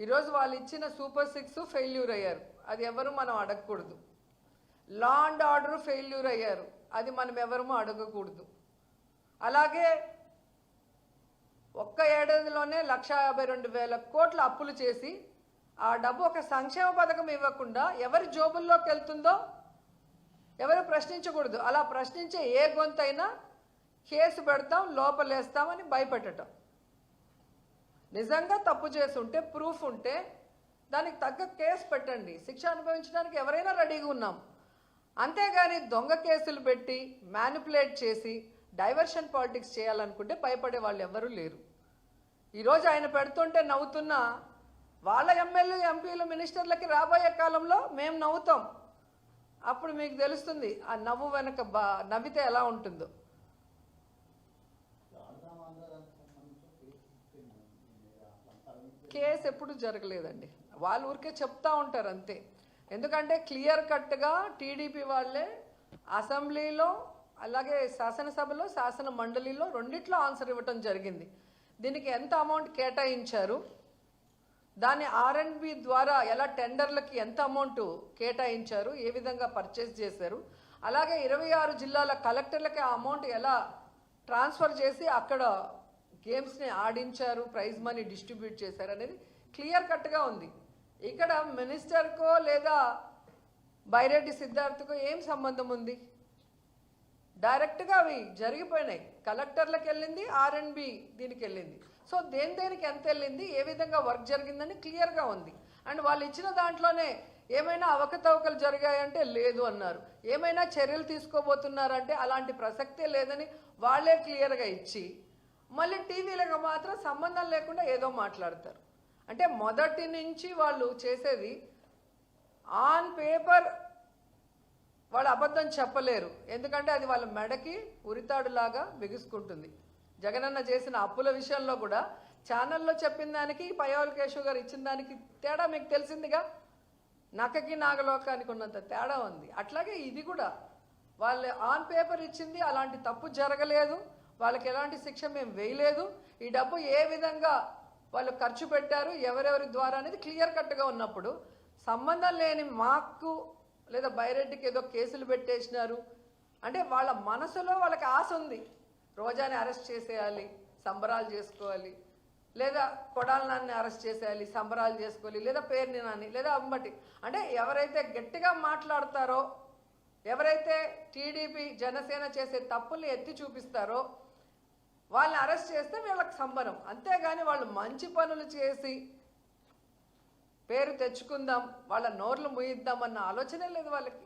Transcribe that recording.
ఈరోజు వాళ్ళు ఇచ్చిన సూపర్ 6 ఫెయిల్యూర్ అయ్యారు. అది ఎవరు మనం అడగకూడదు. లా అండ్ ఆర్డర్ ఫెయిల్యూర్ అయ్యారు. అది మనం ఎవరము అడగకూడదు. అలాగే ఒక్క ఏడాదిలోనే 1,52,000 కోట్ల అప్పులు చేసి ఆ డబ్బు ఒక సంక్షేమ పథకం ఇవ్వకుండా ఎవరి జోబుల్లోకి వెళ్తుందో ఎవరు ప్రశ్నించకూడదు. అలా ప్రశ్నించే ఏ గొంతైనా కేసు పెడతాం, లోపలేస్తామని భయపెట్టడం. నిజంగా తప్పు చేస్తుంటే ప్రూఫ్ ఉంటే దానికి తగ్గ కేసు పెట్టండి. శిక్ష అనుభవించడానికి ఎవరైనా రెడీగా ఉన్నాం. అంతేగాని దొంగ కేసులు పెట్టి మ్యానిపులేట్ చేసి డైవర్షన్ పాలిటిక్స్ చేయాలనుకుంటే భయపడే వాళ్ళు ఎవరూ లేరు. ఈరోజు ఆయన పెడుతుంటే నవ్వుతున్న వాళ్ళ ఎమ్మెల్యే, ఎంపీలు, మినిస్టర్లకి రాబోయే కాలంలో మేము నవ్వుతాం. అప్పుడు మీకు తెలుస్తుంది ఆ నవ్వు వెనక నవ్వితే ఎలా ఉంటుందో. కేసు ఎప్పుడు జరగలేదండి. వాళ్ళు ఊరికే చెప్తా ఉంటారు అంతే. ఎందుకంటే క్లియర్ కట్గా టీడీపీ వాళ్ళే అసెంబ్లీలో అలాగే శాసనసభలో శాసన మండలిలో రెండిట్లో ఆన్సర్ ఇవ్వటం జరిగింది. దీనికి ఎంత అమౌంట్ కేటాయించారు, దాన్ని R&B ద్వారా ఎలా టెండర్లకి ఎంత అమౌంట్ కేటాయించారు, ఏ విధంగా పర్చేస్ చేశారు, అలాగే 26 జిల్లాల కలెక్టర్లకి ఆ అమౌంట్ ఎలా ట్రాన్స్ఫర్ చేసి అక్కడ గేమ్స్ని ఆడించారు, ప్రైజ్ మనీ డిస్ట్రిబ్యూట్ చేశారు అనేది క్లియర్ కట్గా ఉంది. ఇక్కడ మినిస్టర్కో లేదా బైరెడ్డి సిద్ధార్థకో ఏం సంబంధం ఉంది? డైరెక్ట్గా అవి జరిగిపోయినాయి. కలెక్టర్లకు వెళ్ళింది, R&B దీనికి వెళ్ళింది. సో దేనికి ఎంత వెళ్ళింది, ఏ విధంగా వర్క్ జరిగిందని క్లియర్గా ఉంది. అండ్ వాళ్ళు ఇచ్చిన దాంట్లోనే ఏమైనా అవకతవకలు జరిగాయంటే లేదు అన్నారు. ఏమైనా చర్యలు తీసుకోబోతున్నారంటే అలాంటి ప్రసక్తే లేదని వాళ్ళే క్లియర్గా ఇచ్చి మళ్ళీ టీవీలకు మాత్రం సంబంధం లేకుండా ఏదో మాట్లాడతారు. అంటే మొదటి నుంచి వాళ్ళు చేసేది ఆన్ పేపర్ వాళ్ళు అబద్ధం చెప్పలేరు. ఎందుకంటే అది వాళ్ళ మెడకి ఉరితాడులాగా బిగుసుకుంటుంది. జగనన్న చేసిన అప్పుల విషయంలో కూడా ఛానల్లో చెప్పిన దానికి పయ్యావుల కేశవ్ గారు ఇచ్చిన దానికి తేడా మీకు తెలిసిందిగా. నక్కకి నాగలోకానికి ఉన్నంత తేడా ఉంది. అట్లాగే ఇది కూడా వాళ్ళు ఆన్ పేపర్ ఇచ్చింది, అలాంటి తప్పు జరగలేదు, వాళ్ళకి ఎలాంటి శిక్ష మేము వేయలేదు, ఈ డబ్బు ఏ విధంగా వాళ్ళు ఖర్చు పెట్టారు, ఎవరెవరి ద్వారా అనేది క్లియర్ కట్గా ఉన్నప్పుడు సంబంధం లేని మాకు లేదా బైరెడ్డికి ఏదో కేసులు పెట్టేసినారు అంటే వాళ్ళ మనసులో వాళ్ళకి ఆశ ఉంది. రోజాని అరెస్ట్ చేసేయాలి, సంబరాలు చేసుకోవాలి, లేదా కొడాల నాన్ని అరెస్ట్ చేసేయాలి, సంబరాలు చేసుకోవాలి, లేదా పేరుని నాని లేదా అంబటి. అంటే ఎవరైతే గట్టిగా మాట్లాడతారో, ఎవరైతే టీడీపీ జనసేన చేసే తప్పుల్ని ఎత్తి చూపిస్తారో వాళ్ళని అరెస్ట్ చేస్తే వీళ్ళకి సంబరం. అంతేగాని వాళ్ళు మంచి పనులు చేసి పేరు తెచ్చుకుందాం, వాళ్ళ నోర్లు ముయిద్దామన్న ఆలోచనే లేదు వాళ్ళకి.